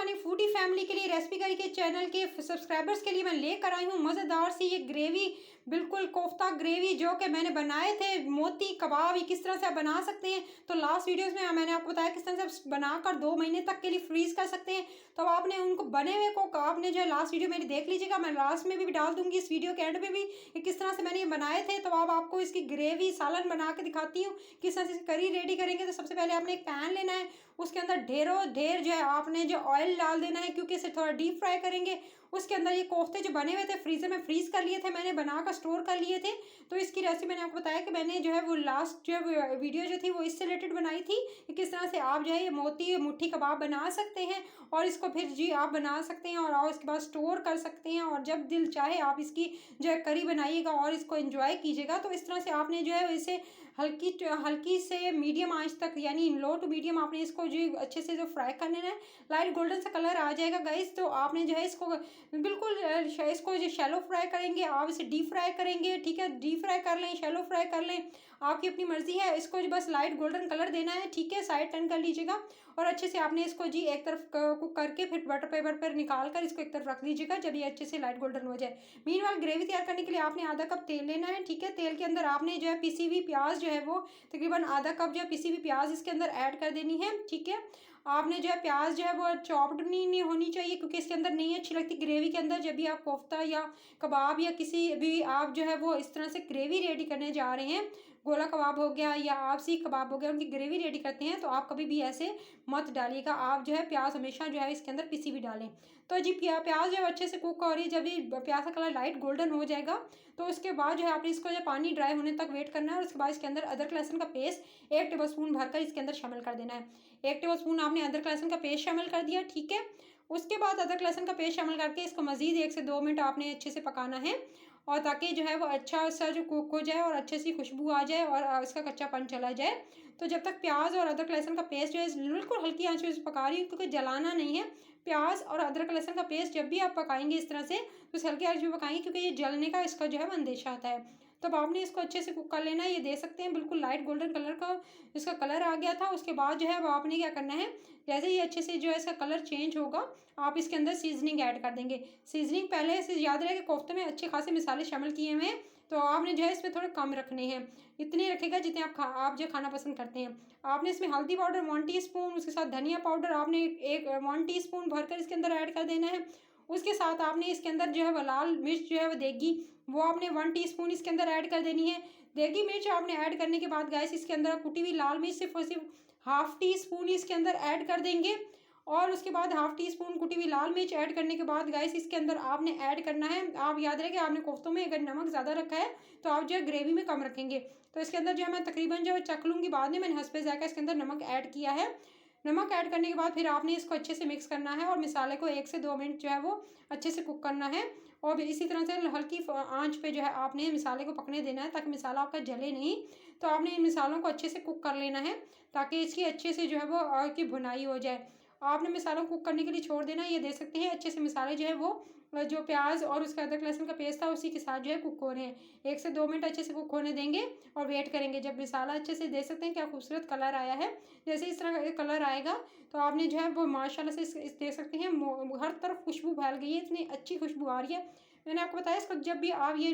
हमारी foodie family के लिए, रेसिपी गाइड के चैनल के सब्सक्राइबर्स के लिए मैं लेकर आई हूँ मज़ेदार सी ये ग्रेवी, बिल्कुल कोफ्ता ग्रेवी जो कि मैंने बनाए थे। मोती कबाब ये किस तरह से आप बना सकते हैं, तो लास्ट वीडियोस में मैंने आपको बताया किस तरह से बनाकर 2 महीने तक के लिए फ्रीज कर सकते हैं। तो आपने उनको बने हुए को आपने जो है लास्ट वीडियो मेरी देख लीजिएगा, मैं लास्ट में भी डाल दूंगी इस वीडियो के एंड में भी कि किस तरह से मैंने ये बनाए थे। तो अब आपको इसकी ग्रेवी सालन बना के दिखाती हूँ किस तरह से करी रेडी करेंगे। तो सबसे पहले आपने एक पैन लेना है, उसके अंदर ढेरों ढेर जो है आपने जो ऑयल डाल देना है, क्योंकि इसे थोड़ा डीप फ्राई करेंगे। उसके अंदर ये कोफ्ते जो बने हुए थे फ्रीजर में फ्रीज कर लिए थे, मैंने बनाकर स्टोर कर लिए थे। तो इसकी रेसिपी मैंने आपको बताया कि मैंने जो है वो लास्ट जो वीडियो जो थी वो इससे रिलेटेड बनाई थी कि किस तरह से आप जो है ये मोती मुट्ठी कबाब बना सकते हैं और इसको फिर जी आप बना सकते हैं और इसके बाद स्टोर कर सकते हैं, और जब दिल चाहे आप इसकी जो है करी बनाइएगा और इसको एंजॉय कीजिएगा। तो इस तरह से आपने जो है इसे हल्की से मीडियम आंच तक, यानी लो टू मीडियम आपने इसको जो अच्छे से जो फ्राई करने है, लाइट गोल्डन सा कलर आ जाएगा गाइस। तो आपने जो है इसको बिल्कुल इसको जो शैलो फ्राई करेंगे, आप इसे डीप फ्राई करेंगे, ठीक है। डीप फ्राई कर लें, शैलो फ्राई कर लें, आपकी अपनी मर्जी है। इसको जो बस लाइट गोल्डन कलर देना है, ठीक है। साइड टर्न कर लीजिएगा और अच्छे से आपने इसको जी एक तरफ कुक करके फिर बटर पेपर पर निकाल कर इसको एक तरफ रख लीजिएगा जब ये अच्छे से लाइट गोल्डन हो जाए। मीनवाइल ग्रेवी तैयार करने के लिए आपने आधा कप तेल लेना है, ठीक है। तेल के अंदर आपने जो है पिसी हुई प्याज जो है वो तकरीबन आधा कप जो है पिसी हुई प्याज इसके अंदर ऐड कर देनी है, ठीक है। आपने जो है प्याज जो है वो चॉप्ड नहीं होनी चाहिए, क्योंकि इसके अंदर नहीं अच्छी लगती ग्रेवी के अंदर। जब भी आप कोफ्ता या कबाब या किसी भी आप जो है वो इस तरह से ग्रेवी रेडी करने जा रहे हैं, गोला कबाब हो गया या आप सीख कबाब हो गया, उनकी ग्रेवी रेडी करते हैं, तो आप कभी भी ऐसे मत डालिएगा। आप जो है प्याज हमेशा जो है इसके अंदर पिसी भी डालें। तो जी प्याज जो है अच्छे से कुक हो रही है, जब भी प्याज का कलर लाइट गोल्डन हो जाएगा तो उसके बाद जो है आपने इसको जो पानी ड्राई होने तक वेट करना है, और उसके बाद इसके अंदर अदरक लहसुन का पेस्ट 1 टेबलस्पून भरकर इसके अंदर शामिल कर देना है। 1 टेबलस्पून आपने अदरक लहसुन का पेस्ट शामिल कर दिया, ठीक है। उसके बाद अदरक लहसुन का पेस्ट शामिल करके इसको मज़ीद 1 से 2 मिनट आपने अच्छे से पकाना है, और ताकि जो है वो अच्छा सा जो कुक हो जाए और अच्छे सी खुशबू आ जाए और इसका कच्चापन चला जाए। तो जब तक प्याज और अदरक लहसुन का पेस्ट जो है बिल्कुल हल्की आंच में पका रही हूँ, क्योंकि जलाना नहीं है। प्याज और अदरक लहसुन का पेस्ट जब भी आप पकाएंगे इस तरह से तो इस हल्की आंच में पकाएंगे, क्योंकि ये जलने का इसका जो है वो अंदेशा आता है। तब आपने इसको अच्छे से कुक कर लेना है। ये दे सकते हैं बिल्कुल लाइट गोल्डन कलर का इसका कलर आ गया था। उसके बाद जो है वो आपने क्या करना है, जैसे ही अच्छे से जो है इसका कलर चेंज होगा आप इसके अंदर सीजनिंग ऐड कर देंगे। सीजनिंग पहले से याद रहे कि कोफ्ते में अच्छे खासे मसाले शामिल किए हुए हैं, तो आपने जो है इसमें थोड़े कम रखने हैं, इतने रखेगा जितने आप जो खाना पसंद करते हैं। आपने इसमें हल्दी पाउडर 1 टीस्पून, उसके साथ धनिया पाउडर आपने 1 टीस्पून भरकर इसके अंदर ऐड कर देना है। उसके साथ आपने इसके अंदर जो है वो लाल मिर्च जो है वो देगी, वो आपने 1 टीस्पून इसके अंदर ऐड कर देनी है। देगी मिर्च आपने ऐड करने के बाद गैस इसके अंदर कुटी हुई लाल मिर्च सिर्फ और सिर्फ हाफ टी स्पून इसके अंदर ऐड कर देंगे, और उसके बाद हाफ टी स्पून कुटी हुई लाल मिर्च ऐड करने के बाद गाइस इसके अंदर आपने ऐड करना है, आप याद रखें आपने कोफ्तों में अगर नमक ज़्यादा रखा है तो आप जो है ग्रेवी में कम रखेंगे। तो इसके अंदर जो है मैं तकरीबन जो है चख लूँगी, बाद में मैंने हस्बे जायका इसके अंदर नमक ऐड किया है। नमक ऐड करने के बाद फिर आपने इसको अच्छे से मिक्स करना है और मिसाले को 1 से 2 मिनट जो है वो अच्छे से कुक करना है, और इसी तरह से हल्की आंच पे जो है आपने मिसाले को पकने देना है ताकि मिसाला आपका जले नहीं। तो आपने इन मिसालों को अच्छे से कुक कर लेना है ताकि इसकी अच्छे से जो है वो की भुनाई हो जाए। आपने मिसालों को कुक करने के लिए छोड़ देना। ये दे सकते हैं अच्छे से मिसाले जो है वो जो प्याज और उसका अदरक लहसुन का पेस्ट था उसी के साथ जो है कुक हो रहे हैं। 1 से 2 मिनट अच्छे से कुक होने देंगे और वेट करेंगे। जब मिसाला अच्छे से दे सकते हैं क्या खूबसूरत कलर आया है, जैसे इस तरह का कलर आएगा तो आपने जो है वो माशाल्लाह से इस देख सकते हैं हर तरफ खुशबू फैल गई है, इतनी अच्छी खुशबू आ रही है। मैंने आपको बताया इसको जब भी आप ये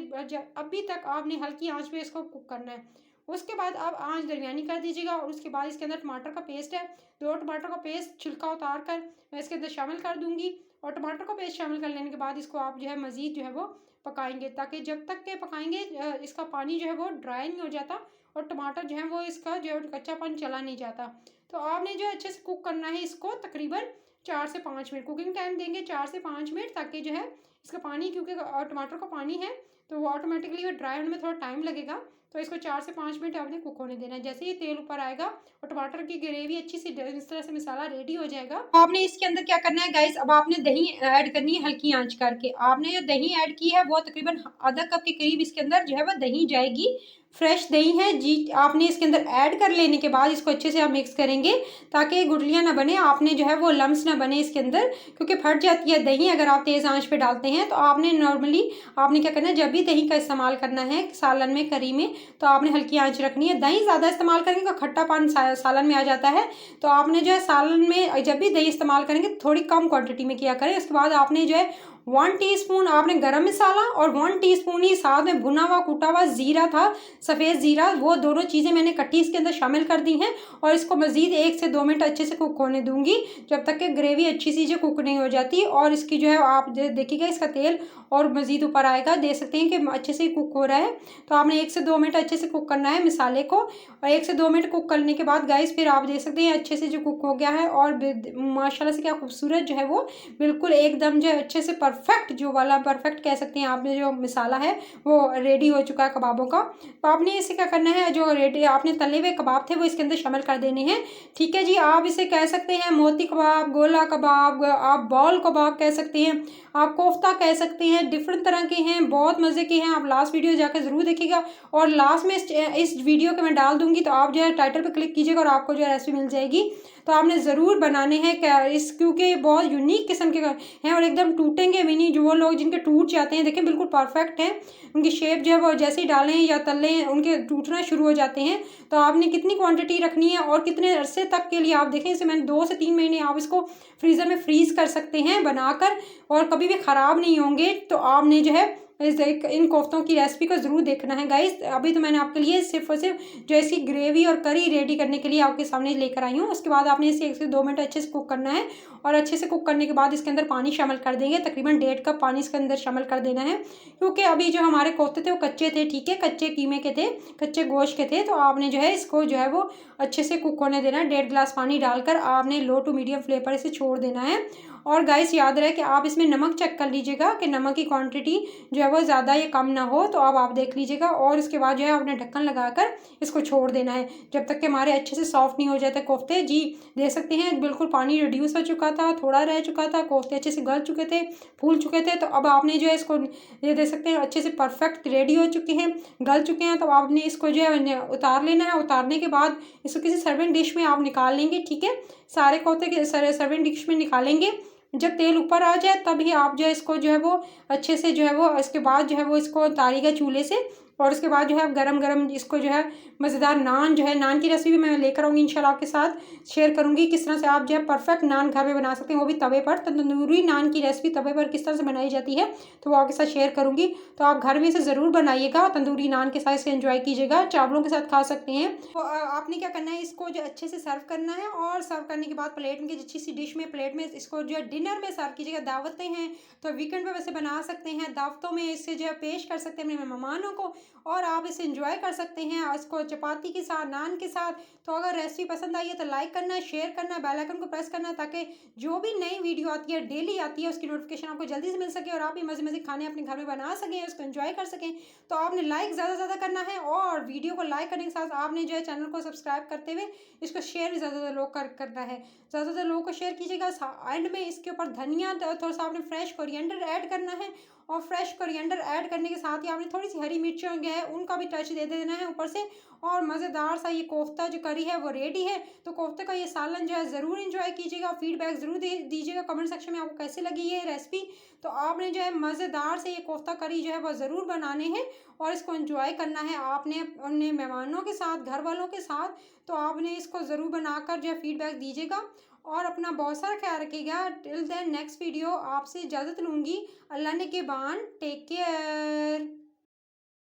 अभी तक आपने हल्की आंच पे इसको कुक करना है। उसके बाद आप आंच दरमियानी कर दीजिएगा, और उसके बाद इसके अंदर टमाटर का पेस्ट है, 2 टमाटर का पेस्ट छिलका उतार कर मैं इसके अंदर शामिल कर दूंगी, और टमाटर का पेस्ट शामिल कर लेने के बाद इसको आप जो है मज़ीद जो है वो पकाएंगे, ताकि जब तक के पकाएंगे इसका पानी जो है वो ड्राई नहीं हो जाता और टमाटर जो है वो इसका जो कच्चापन चला नहीं जाता। तो आपने जो अच्छे से कुक करना है इसको तकरीबन 4 से 5 मिनट कुकिंग टाइम देंगे, 4 से 5 मिनट, ताकि जो है इसका पानी, क्योंकि टमाटर का पानी है तो वो ऑटोमेटिकली वो ड्राई होने में थोड़ा टाइम लगेगा। तो इसको 4 से 5 मिनट आपने कुक होने देना है। जैसे ही तेल ऊपर आएगा और टमाटर की ग्रेवी अच्छी सी इस तरह से मसाला रेडी हो जाएगा, तो आपने इसके अंदर क्या करना है गाइस, अब आपने दही ऐड करनी है हल्की आंच करके। आपने जो दही ऐड की है वो तकरीबन आधा कप के करीब इसके अंदर जो है वो दही जाएगी। फ्रेश दही है जी, आपने इसके अंदर ऐड कर लेने के बाद इसको अच्छे से आप मिक्स करेंगे ताकि गुठलियाँ ना बने, आपने जो है वो लम्स ना बने इसके अंदर, क्योंकि फट जाती है दही अगर आप तेज़ आंच पे डालते हैं। तो आपने नॉर्मली आपने क्या करना है, जब भी दही का इस्तेमाल करना है सालन में, करी में, तो आपने हल्की आंच रखनी है। दही ज़्यादा इस्तेमाल करेंगे तो खट्टापन सालन में आ जाता है। तो आपने जो है सालन में जब भी दही इस्तेमाल करेंगे थोड़ी कम क्वांटिटी में किया करें। उसके बाद आपने जो है 1 टीस्पून आपने गरम मसाला और 1 टीस्पून ही साथ में भुना हुआ कूटा हुआ ज़ीरा था, सफ़ेद ज़ीरा, वो दोनों चीज़ें मैंने इकट्ठी इसके अंदर शामिल कर दी हैं। और इसको मज़ीद 1 से 2 मिनट अच्छे से कुक होने दूंगी, जब तक कि ग्रेवी अच्छी सी जो कुक नहीं हो जाती। और इसकी जो है आप देखिएगा इसका तेल और मज़ीद ऊपर आएगा, देख सकते हैं कि अच्छे से कुक हो रहा है। तो आपने 1 से 2 मिनट अच्छे से कुक करना है मसाले को, और 1 से 2 मिनट कुक करने के बाद गाइस फिर आप देख सकते हैं अच्छे से जो कुक हो गया है। और माशाल्लाह से क्या खूबसूरत जो है वो बिल्कुल एकदम जो है अच्छे से परफेक्ट, जो वाला परफेक्ट कह सकते हैं आपने, जो मसाला है वो रेडी हो चुका है कबाबों का। तो आपने इसे क्या करना है, जो रेडी आपने तले हुए कबाब थे वो इसके अंदर शामिल कर देने हैं। ठीक है जी, आप इसे कह सकते हैं मोती कबाब, गोला कबाब, आप बॉल कबाब कह सकते हैं, आप कोफ्ता कह सकते हैं, डिफरेंट तरह के हैं, बहुत मज़े के हैं। आप लास्ट वीडियो जाकर ज़रूर देखिएगा, और लास्ट में इस वीडियो के मैं डाल दूंगी, तो आप जो है टाइटल पर क्लिक कीजिएगा और आपको जो है रेसिपी मिल जाएगी। तो आपने ज़रूर बनाने हैं क्योंकि बहुत यूनिक किस्म के हैं और एकदम टूटेंगे भी नहीं। जो वो लोग जिनके टूट जाते हैं, देखें बिल्कुल परफेक्ट हैं, उनकी शेप जो है वो जैसे ही डालें या तलें उनके टूटना शुरू हो जाते हैं। तो आपने कितनी क्वांटिटी रखनी है और कितने अरसे तक के लिए, आप देखें इसे मैंने 2 से 3 महीने आप इसको फ्रीज़र में फ्रीज़ कर सकते हैं बनाकर, और कभी भी ख़राब नहीं होंगे। तो आपने जो है इन कोफ्तों की रेसिपी को ज़रूर देखना है गाइस। अभी तो मैंने आपके लिए सिर्फ और सिर्फ जो इसकी ग्रेवी और करी रेडी करने के लिए आपके सामने लेकर आई हूँ। उसके बाद आपने इसे 1 से 2 मिनट अच्छे से कुक करना है, और अच्छे से कुक करने के बाद इसके अंदर पानी शामिल कर देंगे, तकरीबन 1.5 कप पानी इसके अंदर शामिल कर देना है, क्योंकि अभी जो हमारे कोफ्ते थे वो कच्चे थे। ठीक है, कच्चे कीमे के थे, कच्चे गोश्त के थे। तो आपने जो है इसको जो है वो अच्छे से कुक होने देना है। 1.5 गिलास पानी डालकर आपने लो टू मीडियम फ्लेम पर इसे छोड़ देना है। और गाइस याद रहे कि आप इसमें नमक चेक कर लीजिएगा कि नमक की क्वांटिटी जो है वो ज़्यादा या कम ना हो, तो अब आप देख लीजिएगा। और इसके बाद जो है आपने ढक्कन लगाकर इसको छोड़ देना है जब तक कि हमारे अच्छे से सॉफ्ट नहीं हो जाते कोफ्ते। जी देख सकते हैं बिल्कुल पानी रिड्यूस हो चुका था, थोड़ा रह चुका था, कोफ्ते अच्छे से गल चुके थे, फूल चुके थे। तो अब आपने जो है इसको ये देख सकते हैं अच्छे से परफेक्ट रेडी हो चुके हैं, गल चुके हैं। तो आपने इसको जो है उतार लेना है। उतारने के बाद इसको किसी सर्विंग डिश में आप निकाल लेंगे। ठीक है, सारे कोफ्ते के सर्विंग डिश में निकालेंगे। जब तेल ऊपर आ जाए तभी आप जो है इसको जो है वो अच्छे से जो है वो इसके बाद जो है वो इसको उतारिएगा चूल्हे से। और उसके बाद जो है गरम गरम इसको जो है मज़ेदार नान, जो है नान की रेसिपी भी मैं लेकर आऊँगी इंशाल्लाह, आपके साथ शेयर करूँगी किस तरह से आप जो है परफेक्ट नान घर में बना सकते हैं, वो भी तवे पर। तो तंदूरी नान की रेसिपी तवे पर किस तरह से बनाई जाती है तो वो आपके साथ शेयर करूँगी। तो आप घर में इसे ज़रूर बनाइएगा, तंदूरी नान के साथ इसे एंजॉय कीजिएगा, चावलों के साथ खा सकते हैं। तो आपने क्या करना है, इसको जो अच्छे से सर्व करना है, और सर्व करने के बाद प्लेट में अच्छी सी डिश में प्लेट में इसको जो है डिनर में सर्व कीजिएगा। दावतें हैं तो वीकेंड पर वैसे बना सकते हैं, दावतों में इसे जो है पेश कर सकते हैं अपने मेहमानों को, और आप इसे एंजॉय कर सकते हैं इसको चपाती के साथ, नान के साथ। तो अगर रेसिपी पसंद आई है तो लाइक करना है, शेयर करना है, बेल आइकन को प्रेस करना है, ताकि जो भी नई वीडियो आती है, डेली आती है, उसकी नोटिफिकेशन आपको जल्दी से मिल सके, और आप भी मज़े मज़े खाने अपने घर में बना सकें, उसको एंजॉय कर सकें। तो आपने लाइक ज़्यादा से ज़्यादा करना है, और वीडियो को लाइक करने के साथ आपने जो है चैनल को सब्सक्राइब करते हुए इसको शेयर भी ज़्यादा से ज़्यादा लोग करना है, ज़्यादा से ज़्यादा लोगों को शेयर कीजिएगा। एंड में इसके ऊपर धनिया, थोड़ा सा आपने फ्रेश कोरिएंडर ऐड करना है, और फ्रेश कोरिएंडर ऐड करने के साथ ही आपने थोड़ी सी हरी मिर्चें है उनका भी टच दे देना है ऊपर से। और मज़ेदार सा ये कोफ्ता जो करी है वो रेडी है। तो कोफ्ते का ये सालन जो है ज़रूर एंजॉय कीजिएगा, फीडबैक ज़रूर दीजिएगा कमेंट सेक्शन में आपको कैसी लगी ये रेसिपी। तो आपने जो है मज़ेदार से ये कोफ्ता करी जो है वो ज़रूर बनाने हैं, और इसको एंजॉय करना है आपने अपने मेहमानों के साथ, घर वालों के साथ। तो आपने इसको ज़रूर बनाकर जो है फीडबैक दीजिएगा, और अपना बहुत सारा ख्याल रखिएगा। टिल देन नेक्स्ट वीडियो आपसे इजाज़त लूँगी। अल्लाह ने के बान, टेक केयर।